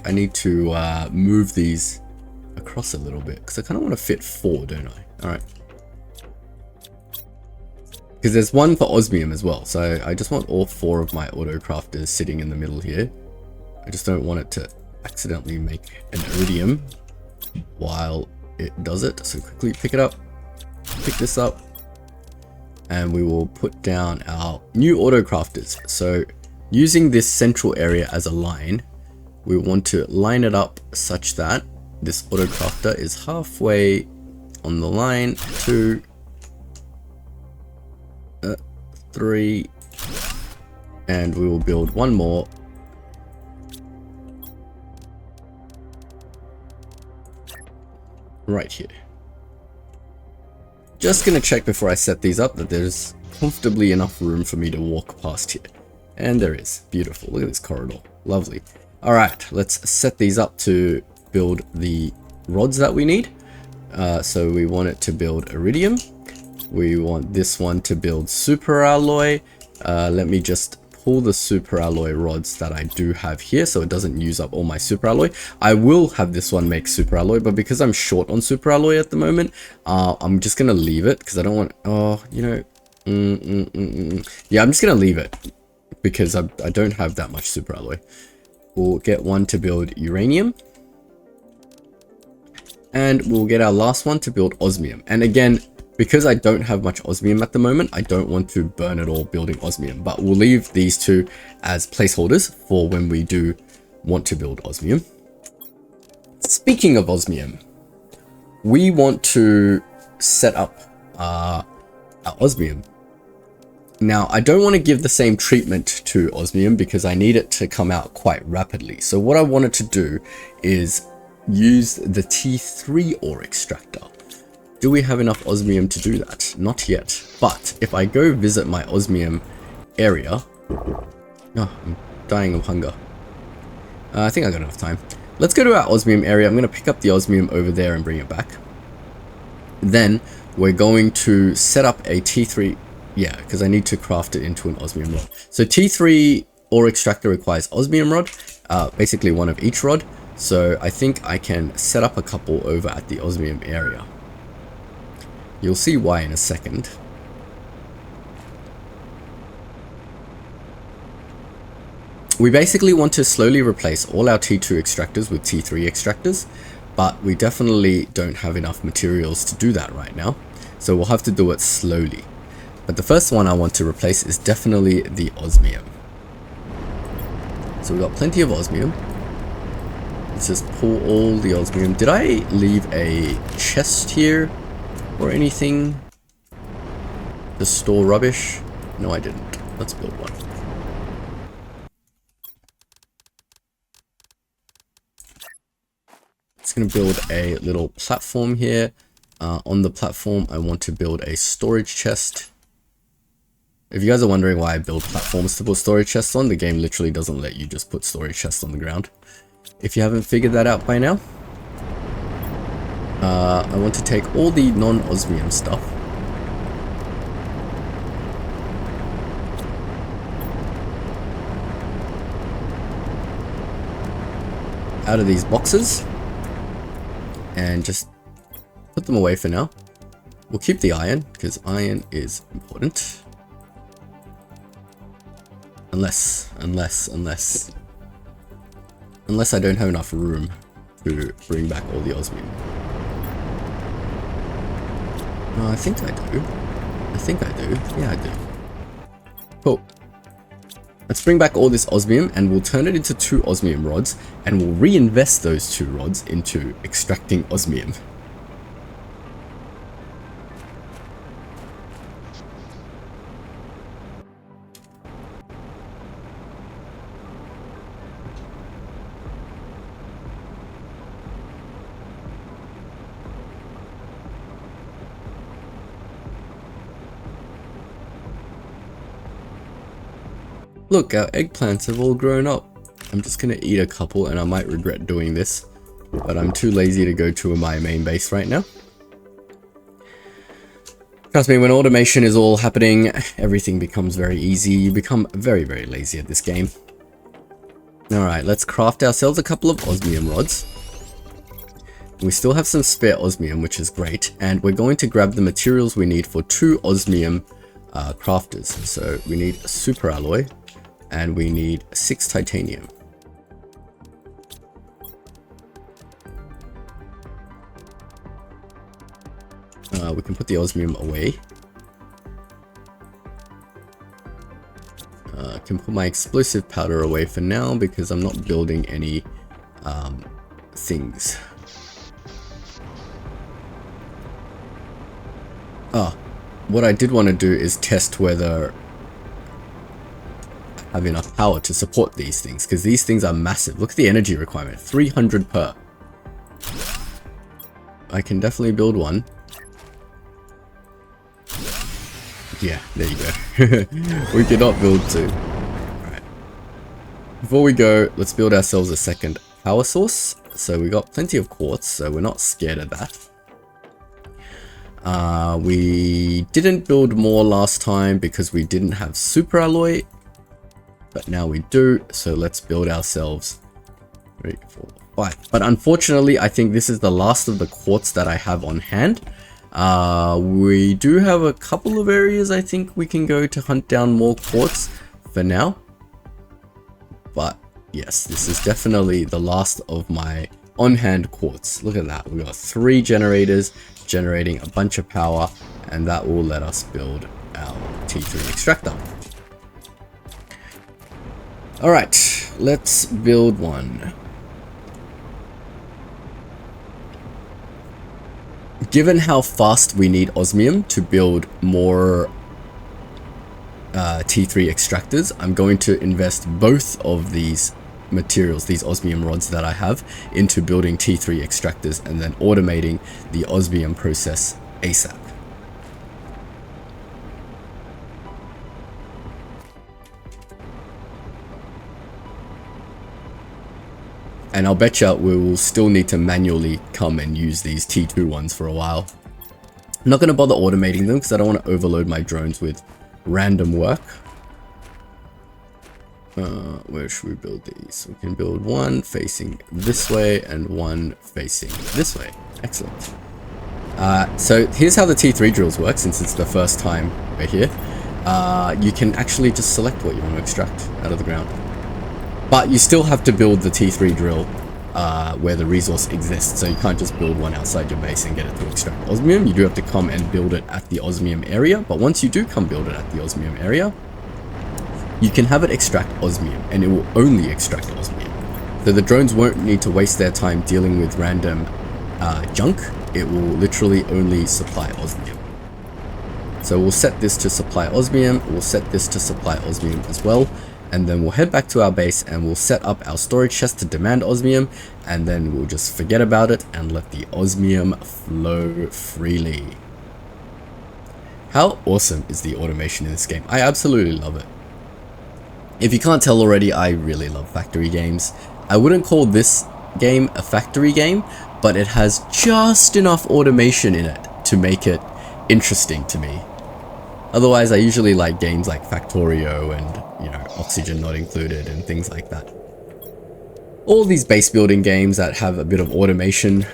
I need to move these across a little bit because I kind of want to fit 4, don't I? All right. Because there's one for osmium as well, so I just want all 4 of my auto crafters sitting in the middle here. I just don't want it to accidentally make an iridium while it does it. So quickly pick it up, pick this up, and we will put down our new auto crafters. So using this central area as a line, we want to line it up such that this auto crafter is halfway on the line. 2, 3, and we will build one more. Right here. Just gonna check before I set these up that there's comfortably enough room for me to walk past here. And there is. Beautiful. Look at this corridor. Lovely. Alright, let's set these up to build the rods that we need. So we want it to build iridium. We want this one to build super alloy. Let me just pull the super alloy rods that I do have here so it doesn't use up all my super alloy. I will have this one make super alloy, but because I'm short on super alloy at the moment, I'm just gonna leave it because I don't want, yeah, I'm just gonna leave it because I don't have that much super alloy. We'll get one to build uranium, and we'll get our last one to build osmium. And again, because I don't have much osmium at the moment, I don't want to burn it all building osmium, but we'll leave these 2 as placeholders for when we do want to build osmium. Speaking of osmium, we want to set up our osmium. Now, I don't want to give the same treatment to osmium because I need it to come out quite rapidly. So what I wanted to do is use the T3 ore extractor. Do we have enough osmium to do that? Not yet. But if I go visit my osmium area... Oh, I'm dying of hunger. I think I got enough time. Let's go to our osmium area. I'm going to pick up the osmium over there and bring it back. Then we're going to set up a T3... Yeah, because I need to craft it into an osmium rod. So T3 ore extractor requires osmium rod. Basically one of each rod. So I think I can set up a couple over at the osmium area. You'll see why in a second. We basically want to slowly replace all our T2 extractors with T3 extractors, but we definitely don't have enough materials to do that right now. So we'll have to do it slowly. But the first one I want to replace is definitely the osmium. So we've got plenty of osmium. Let's just pull all the osmium. Did I leave a chest here? Or anything to store rubbish? No, I didn't. Let's build one. It's going to build a little platform here. On the platform, I want to build a storage chest. If you guys are wondering why I build platforms to put storage chests on, the game literally doesn't let you just put storage chests on the ground. If you haven't figured that out by now. I want to take all the non-osmium stuff. Out of these boxes. And just put them away for now. We'll keep the iron, because iron is important. Unless I don't have enough room to bring back all the osmium. I think I do. Yeah, I do. Cool. Let's bring back all this osmium and we'll turn it into 2 osmium rods, and we'll reinvest those 2 rods into extracting osmium. Look, our eggplants have all grown up. I'm just gonna eat a couple and I might regret doing this, but I'm too lazy to go to my main base right now. Trust me, when automation is all happening, everything becomes very easy. You become very, very lazy at this game. Alright, let's craft ourselves a couple of osmium rods. We still have some spare osmium, which is great, and we're going to grab the materials we need for 2 osmium crafters. So we need a super alloy, and we need 6 titanium. We can put the osmium away. I can put my explosive powder away for now because I'm not building any things. What I did want to do is test whether I have enough power to support these things, because these things are massive. Look at the energy requirement, 300 per. I can definitely build one. Yeah, there you go. We cannot build 2. Alright. Before we go, let's build ourselves a second power source. So we got plenty of quartz, so we're not scared of that. We didn't build more last time because we didn't have super alloy, but now we do, so let's build ourselves 3, 4, 5. But unfortunately, I think this is the last of the quartz that I have on hand. We do have a couple of areas I think we can go to hunt down more quartz for now. But yes, this is definitely the last of my on-hand quartz. Look at that, we got 3 generators generating a bunch of power, and that will let us build our T3 extractor. Alright, let's build one. Given how fast we need osmium to build more T3 extractors, I'm going to invest both of these materials, these osmium rods that I have, into building T3 extractors and then automating the osmium process ASAP. And I'll bet you we will still need to manually come and use these T2 ones for a while. I'm not going to bother automating them because I don't want to overload my drones with random work. Where should we build these? We can build one facing this way and one facing this way. Excellent. So here's how the T3 drills work, since it's the first time we're here. You can actually just select what you want to extract out of the ground. But you still have to build the T3 drill where the resource exists, so you can't just build one outside your base and get it to extract osmium. You do have to come and build it at the osmium area, but once you do come build it at the osmium area, you can have it extract osmium, and it will only extract osmium. So the drones won't need to waste their time dealing with random junk. It will literally only supply osmium. So we'll set this to supply osmium, we'll set this to supply osmium as well, and then we'll head back to our base and we'll set up our storage chest to demand osmium, and then we'll just forget about it and let the osmium flow freely. How awesome is the automation in this game? I absolutely love it. If you can't tell already, I really love factory games. I wouldn't call this game a factory game, but it has just enough automation in it to make it interesting to me. Otherwise, I usually like games like Factorio and, you know, Oxygen Not Included and things like that. All these base building games that have a bit of automation.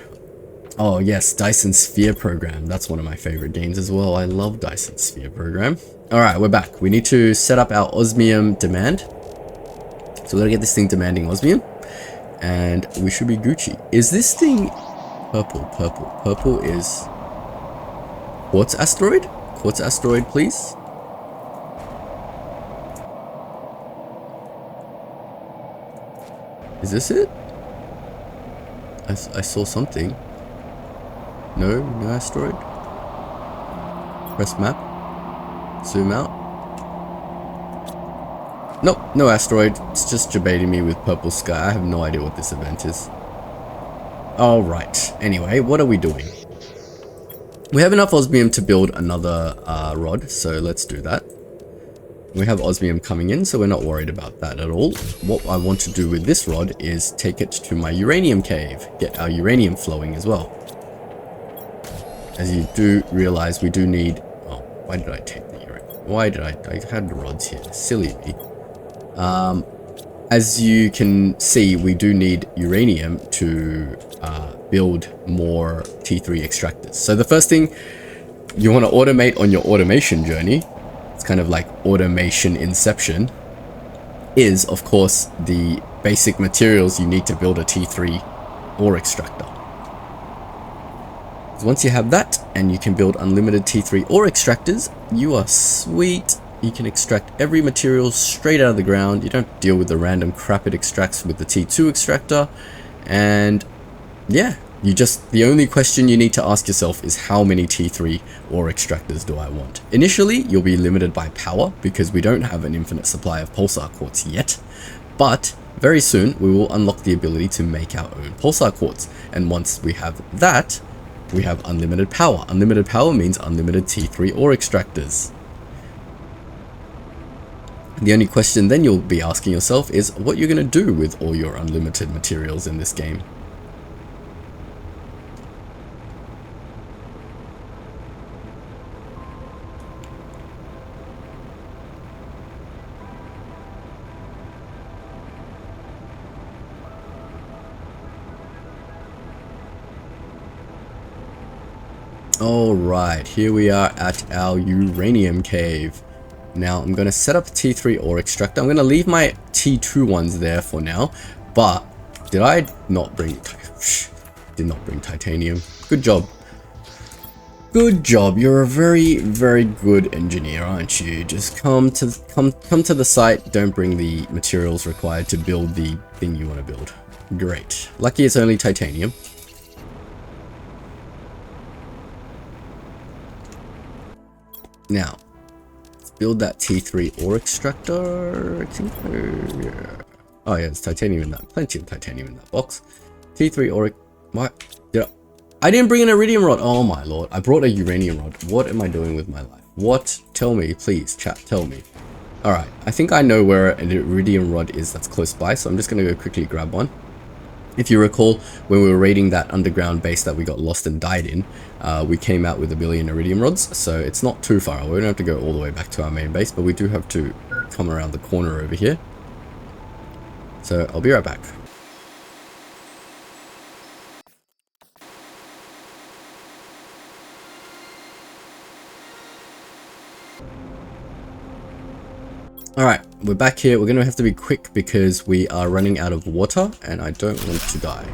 Oh yes, Dyson Sphere Program. That's one of my favorite games as well. I love Dyson Sphere Program. Alright, we're back. We need to set up our osmium demand. So we're gonna get this thing demanding osmium. And we should be Gucci. Is this thing purple? Purple. Purple is quartz asteroid? Quartz asteroid, please. Is this it? I saw something. No asteroid. Press map. Zoom out. Nope, no asteroid. It's just debating me with purple sky. I have no idea what this event is. Alright, anyway, what are we doing? We have enough osmium to build another rod, so let's do that. We have osmium coming in, so we're not worried about that at all. What I want to do with this rod is take it to my uranium cave, get our uranium flowing as well. As you do realize, we do need... Oh, why did I take the uranium? Why did I had the rods here, silly me. As you can see, we do need uranium to build more T3 extractors. So the first thing you want to automate on your automation journey, it's kind of like automation inception, is of course the basic materials you need to build a T3 ore extractor. Once you have that and you can build unlimited T3 ore extractors, you are sweet. You can extract every material straight out of the ground. You don't deal with the random crap it extracts with the T2 extractor. And yeah, the only question you need to ask yourself is how many T3 ore extractors do I want? Initially, you'll be limited by power because we don't have an infinite supply of pulsar quartz yet. But very soon, we will unlock the ability to make our own pulsar quartz. And once we have that, we have unlimited power. Unlimited power means unlimited T3 ore extractors. The only question then you'll be asking yourself is what you're going to do with all your unlimited materials in this game. Alright, here we are at our uranium cave. Now I'm going to set up a T3 ore extractor. I'm going to leave my T2 ones there for now. But did I not bring... Did not bring titanium. Good job. Good job. You're a very, very good engineer, aren't you? Just come to the site. Don't bring the materials required to build the thing you want to build. Great. Lucky it's only titanium. Now, build that T3 ore extractor. I think, yeah. Oh yeah, there's titanium in that. Plenty of titanium in that box. T3 ore. What? I didn't bring an iridium rod. Oh my lord! I brought a uranium rod. What am I doing with my life? What? Tell me, please, chat. Tell me. All right. I think I know where an iridium rod is that's close by, so I'm just gonna go quickly grab one. If you recall, when we were raiding that underground base that we got lost and died in, we came out with 1 billion iridium rods, so it's not too far away. We don't have to go all the way back to our main base, but we do have to come around the corner over here. So I'll be right back. Alright, we're back here. We're going to have to be quick because we are running out of water and I don't want to die.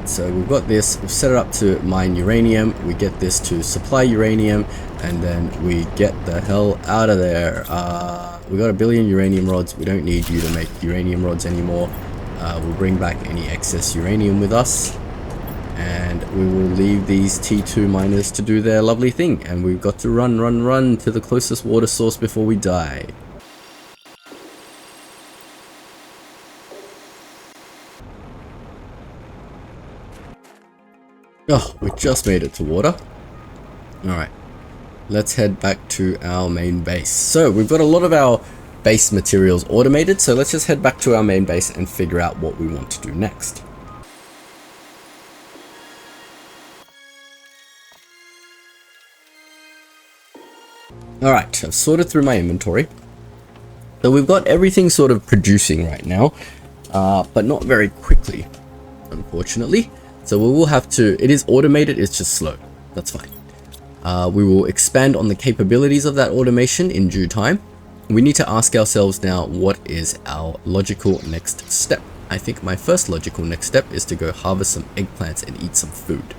So we've got this, we've set it up to mine uranium, we get this to supply uranium, and then we get the hell out of there. We got 1 billion uranium rods. We don't need you to make uranium rods anymore. We'll bring back any excess uranium with us, and we will leave these T2 miners to do their lovely thing. And we've got to run to the closest water source before we die. Oh, we just made it to water. Alright, let's head back to our main base. So we've got a lot of our base materials automated, so let's just head back to our main base and figure out what we want to do next. Alright, I've sorted through my inventory. So we've got everything sort of producing right now, but not very quickly, unfortunately. So we will have to, it is automated, it's just slow. That's fine. We will expand on the capabilities of that automation in due time. We need to ask ourselves now, what is our logical next step? I think my first logical next step is to go harvest some eggplants and eat some food.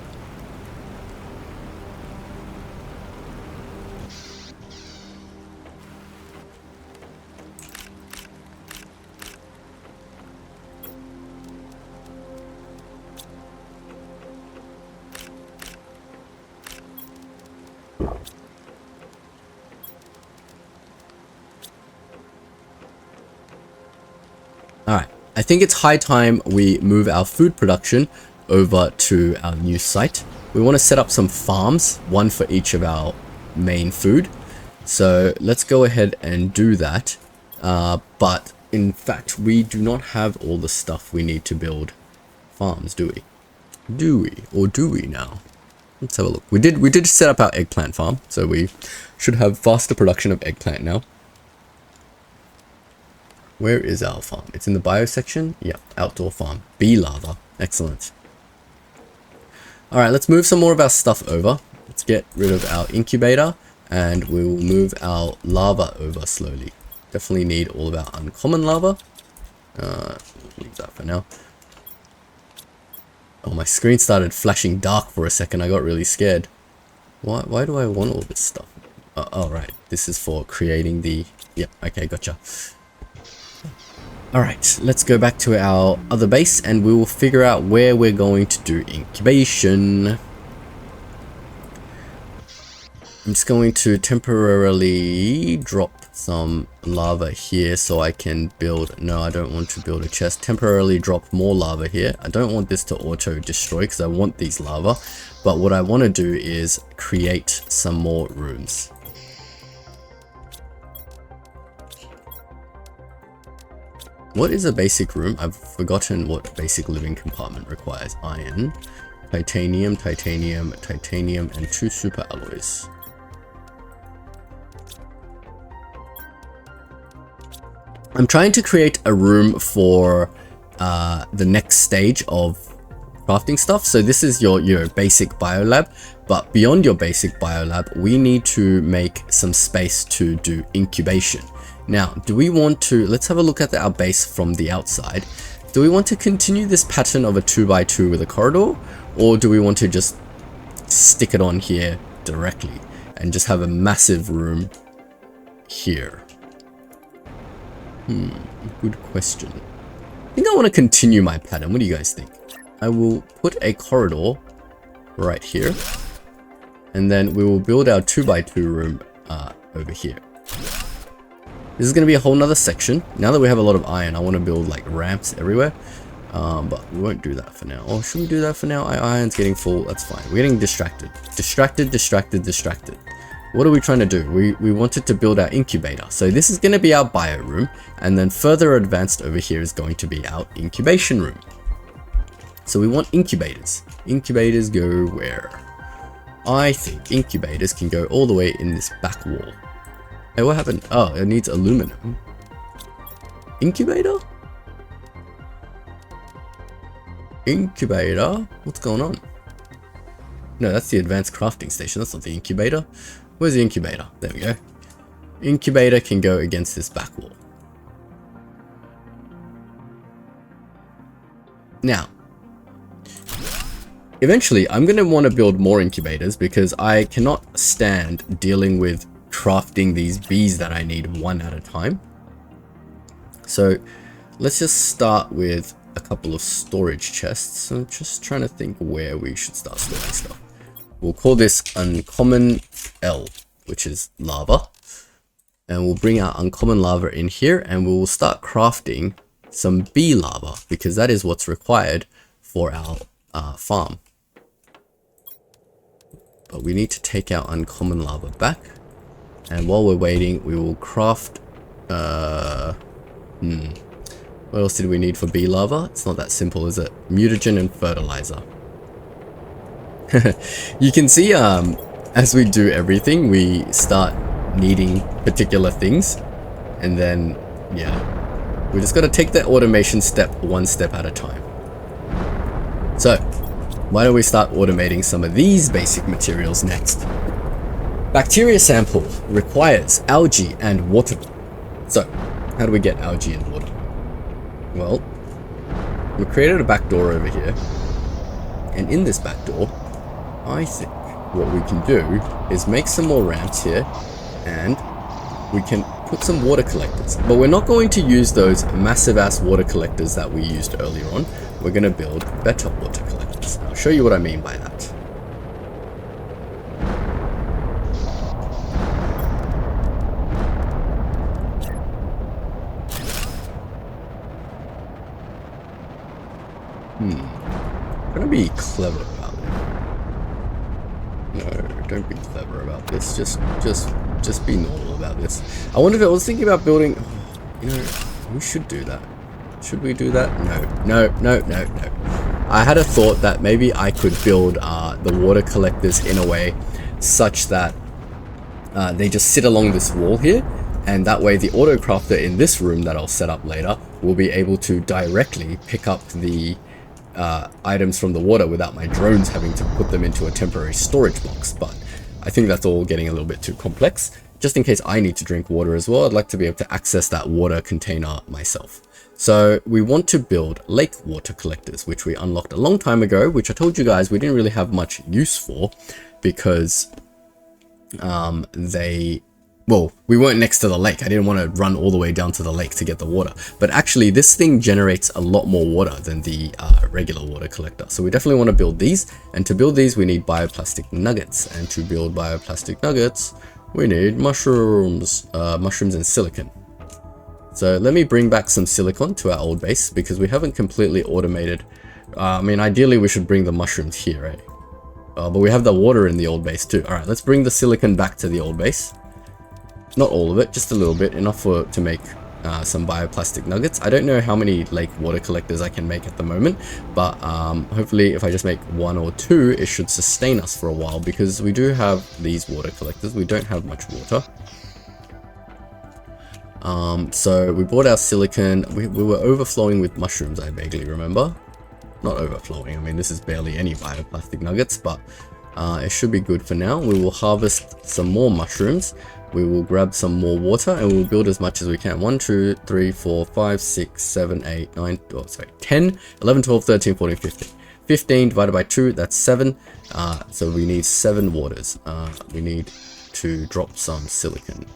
I think it's high time we move our food production over to our new site. We want to set up some farms, one for each of our main food. So let's go ahead and do that. But in fact, we do not have all the stuff we need to build farms, do we? Do we? Or do we now? Let's have a look. We did set up our eggplant farm, so we should have faster production of eggplant now. Where is our farm? It's in the bio section. Yeah, outdoor farm. Bee larva. Excellent. Alright, let's move some more of our stuff over. Let's get rid of our incubator, and we will move our lava over slowly. Definitely need all of our uncommon lava. Leave that for now. Oh, my screen started flashing dark for a second. I got really scared. Why do I want all this stuff? Oh, right. This is for creating the... Yeah, okay, gotcha. Alright, let's go back to our other base and we will figure out where we're going to do incubation. I'm just going to temporarily drop some lava here so I can build... No, I don't want to build a chest. Temporarily drop more lava here. I don't want this to auto-destroy because I want these lava. But what I want to do is create some more rooms. What is a basic room? I've forgotten what basic living compartment requires. Iron, titanium, titanium, titanium, and 2 super alloys. I'm trying to create a room for the next stage of crafting stuff. So this is your basic biolab, but beyond your basic biolab, we need to make some space to do incubation. Now, do we want to, let's have a look at our base from the outside. Do we want to continue this pattern of a 2x2 with a corridor, or do we want to just stick it on here directly and just have a massive room here? Good question. I think I want to continue my pattern. What do you guys think? I will put a corridor right here, and then we will build our 2x2 room over here. This is going to be a whole nother section. Now that we have a lot of iron, I want to build like ramps everywhere. But we won't do that for now. Or should we do that for now? Iron's getting full. That's fine. We're getting distracted. Distracted. What are we trying to do? We wanted to build our incubator. So this is going to be our bio room. And then further advanced over here is going to be our incubation room. So we want incubators. Incubators go where? I think incubators can go all the way in this back wall. Hey, what happened? Oh, it needs aluminum. Incubator? Incubator? What's going on? No, that's the advanced crafting station. That's not the incubator. Where's the incubator? There we go. Incubator can go against this back wall. Now, eventually, I'm going to want to build more incubators because I cannot stand dealing with crafting these bees that I need one at a time. So let's just start with a couple of storage chests. I'm just trying to think where we should start storing stuff. We'll call this uncommon L, which is lava. And we'll bring our uncommon lava in here and we will start crafting some bee lava because that is what's required for our farm. But we need to take our uncommon lava back. And while we're waiting, we will craft, what else did we need for bee larva? It's not that simple, is it? Mutagen and fertilizer. You can see, as we do everything, we start needing particular things. And then, yeah, we just got to take that automation step one step at a time. So, why don't we start automating some of these basic materials next? Bacteria sample requires algae and water. So, how do we get algae and water? Well, we created a back door over here. And in this back door, I think what we can do is make some more ramps here. And we can put some water collectors. But we're not going to use those massive ass water collectors that we used earlier on. We're going to build better water collectors. I'll show you what I mean by that. I'm gonna be clever about it. No, don't be clever about this. Just be normal about this. I wonder if I was thinking about building. You know, we should do that. Should we do that? No. I had a thought that maybe I could build the water collectors in a way such that they just sit along this wall here, and that way the auto crafter in this room that I'll set up later will be able to directly pick up the items from the water without my drones having to put them into a temporary storage box. But I think that's all getting a little bit too complex. Just in case I need to drink water as well, I'd like to be able to access that water container myself. So we want to build lake water collectors, which we unlocked a long time ago, which I told you guys we didn't really have much use for because we weren't next to the lake. I didn't want to run all the way down to the lake to get the water. But actually, this thing generates a lot more water than the regular water collector. So we definitely want to build these. And to build these, we need bioplastic nuggets. And to build bioplastic nuggets, we need mushrooms, mushrooms and silicon. So let me bring back some silicon to our old base because we haven't completely automated. I mean, ideally, we should bring the mushrooms here, eh? But we have the water in the old base too. All right, let's bring the silicon back to the old base. Not all of it, just a little bit, enough to make some bioplastic nuggets. I don't know how many lake water collectors I can make at the moment, but hopefully if I just make 1 or 2, it should sustain us for a while because we do have these water collectors. We don't have much water. So we bought our silicon. We were overflowing with mushrooms, I vaguely remember. Not overflowing, I mean this is barely any bioplastic nuggets, but it should be good for now. We will harvest some more mushrooms. We will grab some more water and we'll build as much as we can. 1, 2, 3, 4, 5, 6, 7, 8, 9, 10, 11, 12, 13, 14, 15. 15 divided by 2, that's 7. So we need 7 waters. We need to drop some silicon.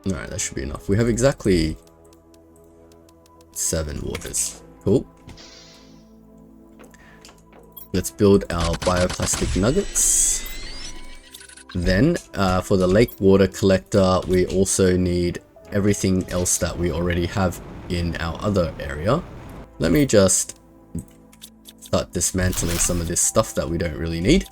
Alright, that should be enough. We have exactly 7 waters. Cool. Let's build our bioplastic nuggets. Then, for the lake water collector, we also need everything else that we already have in our other area. Let me just start dismantling some of this stuff that we don't really need.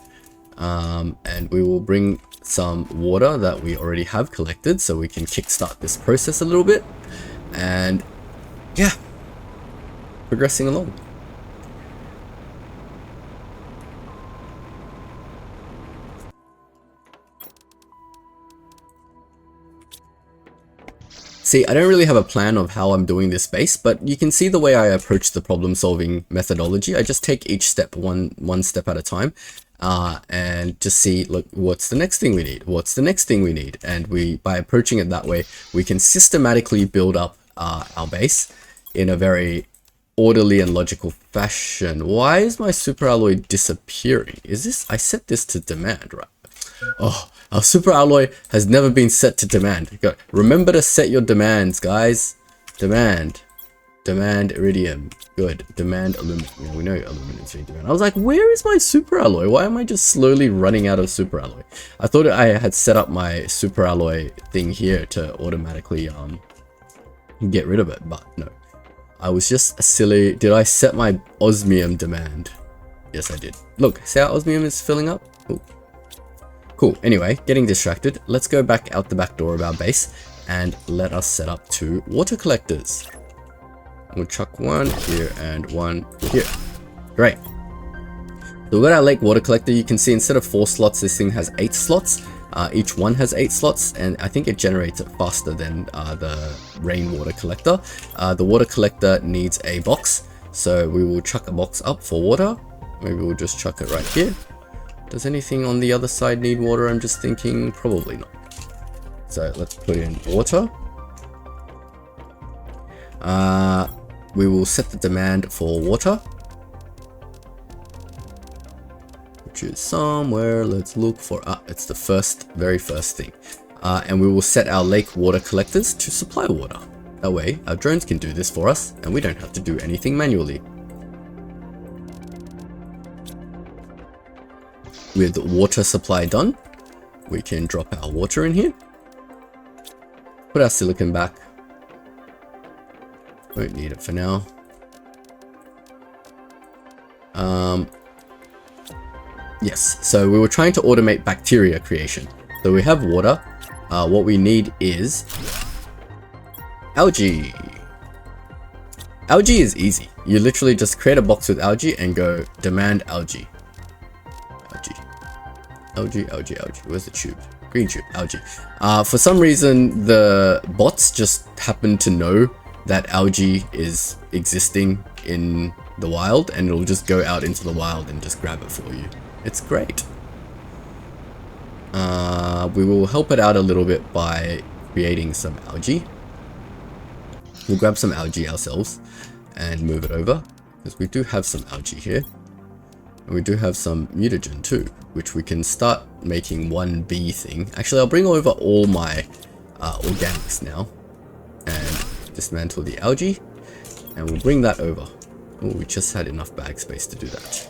And we will bring some water that we already have collected so we can kickstart this process a little bit. And yeah, progressing along. See, I don't really have a plan of how I'm doing this base, but you can see the way I approach the problem solving methodology. I just take each step one step at a time. And just see, look, what's the next thing we need? What's the next thing we need? And by approaching it that way, we can systematically build up our base in a very orderly and logical fashion. Why is my super alloy disappearing? I set this to demand, right? Oh, our super alloy has never been set to demand. Remember to set your demands, guys. Demand iridium. Good. Demand aluminum. Yeah, we know aluminum's being demand. I was like, where is my super alloy? Why am I just slowly running out of super alloy? I thought I had set up my super alloy thing here to automatically get rid of it, but no. I was just silly. Did I set my osmium demand? Yes, I did. Look, see how osmium is filling up? Cool. Cool. Anyway, getting distracted. Let's go back out the back door of our base and let us set up 2 water collectors. We'll chuck 1 here and 1 here. Great. So we've got our lake water collector. You can see instead of 4 slots, this thing has 8 slots. Each one has 8 slots, and I think it generates it faster than the rainwater collector. The water collector needs a box, so we will chuck a box up for water. Maybe we'll just chuck it right here. Does anything on the other side need water? I'm just thinking probably not. So let's put in water. We will set the demand for water, which is somewhere. Let's look for, it's the very first thing. And we will set our lake water collectors to supply water. That way our drones can do this for us and we don't have to do anything manually. With water supply done, we can drop our water in here, put our silicon back, Won't need it for now. Yes, so we were trying to automate bacteria creation. So we have water. What we need is algae. Algae is easy. You literally just create a box with algae and go demand algae. Algae. Where's the tube? Green tube, algae. For some reason, the bots just happen to know that algae is existing in the wild, and it'll just go out into the wild and just grab it for you. It's great. We will help it out a little bit by creating some algae. We'll grab some algae ourselves and move it over, because we do have some algae here. And we do have some mutagen too, which we can start making 1B thing. Actually, I'll bring over all my organics now and dismantle the algae, and we'll bring that over. Oh, we just had enough bag space to do that.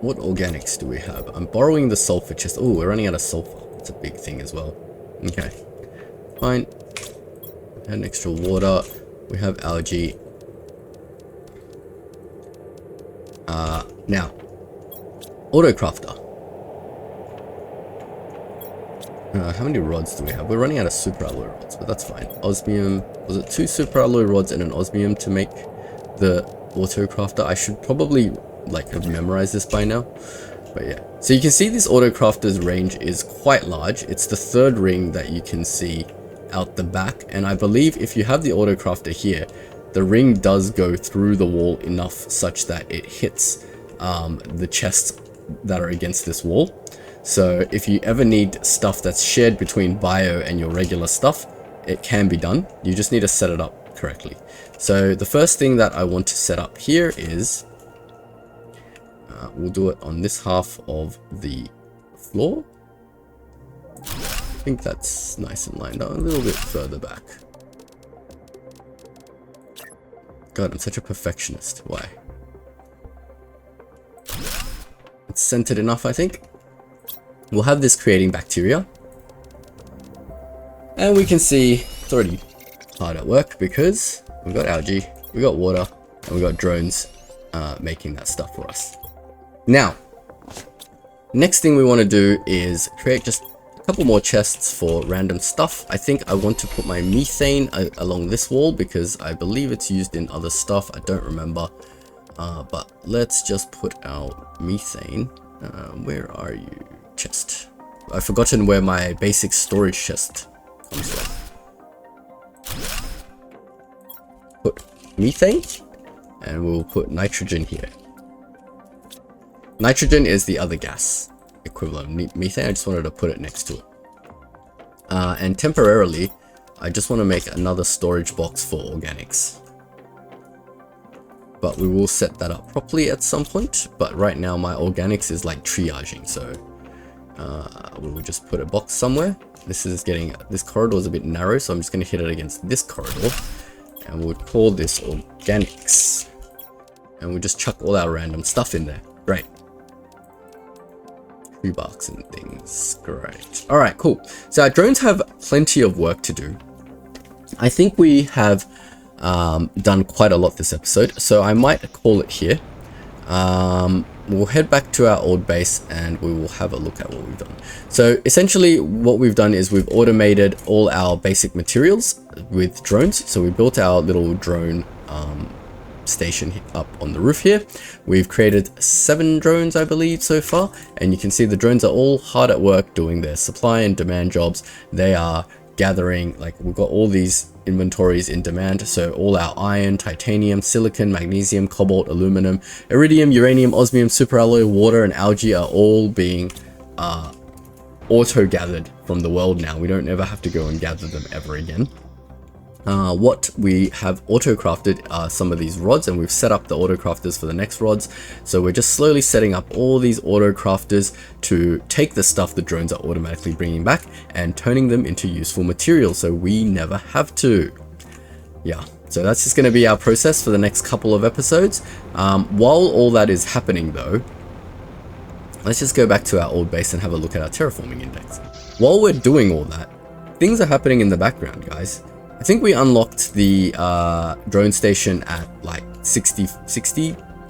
What organics do we have? I'm borrowing the sulfur chest. Oh, we're running out of sulfur. That's a big thing as well. Okay, fine. Add extra water. We have algae. Now, auto crafter. How many rods do we have? We're running out of super alloy rods, but that's fine. Osmium. Was it 2 super alloy rods and an osmium to make the auto crafter? I should probably like have memorized this by now, but yeah. So you can see this auto crafter's range is quite large. It's the 3rd ring that you can see out the back, and I believe if you have the auto crafter here, the ring does go through the wall enough such that it hits the chests that are against this wall. So if you ever need stuff that's shared between bio and your regular stuff, it can be done. You just need to set it up correctly. So the first thing that I want to set up here is we'll do it on this half of the floor. I think that's nice and lined up. A little bit further back. God, I'm such a perfectionist. Why? It's centered enough, I think. We'll have this creating bacteria. And we can see it's already hard at work because we've got algae, we've got water, and we've got drones making that stuff for us. Now, next thing we want to do is create just a couple more chests for random stuff. I think I want to put my methane along this wall because I believe it's used in other stuff. I don't remember. But let's just put our methane. Where are you, chest? I've forgotten where my basic storage chest comes from. Put methane, and we'll put nitrogen here. Nitrogen is the other gas equivalent of methane. I just wanted to put it next to it. And temporarily, I just want to make another storage box for organics. But we will set that up properly at some point. But right now my organics is like triaging, so we will just put a box somewhere. This corridor is a bit narrow, so I'm just going to hit it against this corridor, and we'll call this organics, and we'll just chuck all our random stuff in there. Great. Tree barks and things. Great. All right, cool. So our drones have plenty of work to do. I think we have done quite a lot this episode, so I might call it here. We'll head back to our old base and we will have a look at what we've done. So essentially what we've done is we've automated all our basic materials with drones. So we built our little drone station up on the roof here. We've created 7 drones, I believe, so far, and you can see the drones are all hard at work doing their supply and demand jobs. They are gathering, like, we've got all these inventories in demand, so all our iron, titanium, silicon, magnesium, cobalt, aluminum, iridium, uranium, osmium, superalloy, water, and algae are all being auto gathered from the world now. We don't ever have to go and gather them ever again. What we have auto crafted are some of these rods, and we've set up the auto crafters for the next rods. So we're just slowly setting up all these auto crafters to take the stuff the drones are automatically bringing back and turning them into useful materials, so we never have to. Yeah, So that's just going to be our process for the next couple of episodes. While all that is happening though, let's just go back to our old base and have a look at our terraforming index. While we're doing all that, things are happening in the background, guys. I think we unlocked the drone station at like 60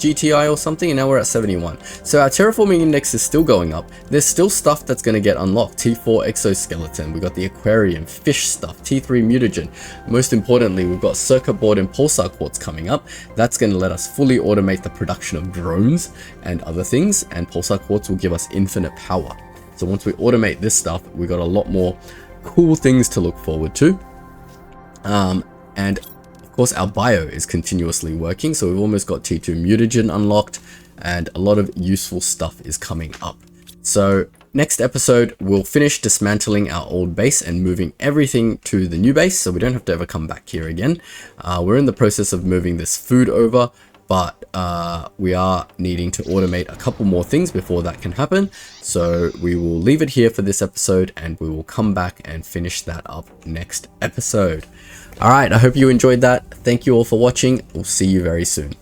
GTI or something, and now we're at 71. So our terraforming index is still going up. There's still stuff that's going to get unlocked. T4 exoskeleton, we got the aquarium, fish stuff, T3 mutagen. Most importantly, we've got circuit board and pulsar quartz coming up. That's going to let us fully automate the production of drones and other things, and pulsar quartz will give us infinite power. So once we automate this stuff, we got a lot more cool things to look forward to. And of course our bio is continuously working, so we've almost got T2 mutagen unlocked, and a lot of useful stuff is coming up. So next episode we'll finish dismantling our old base and moving everything to the new base, so we don't have to ever come back here again. We're in the process of moving this food over, but we are needing to automate a couple more things before that can happen. So we will leave it here for this episode, and we will come back and finish that up next episode. Alright, I hope you enjoyed that. Thank you all for watching. We'll see you very soon.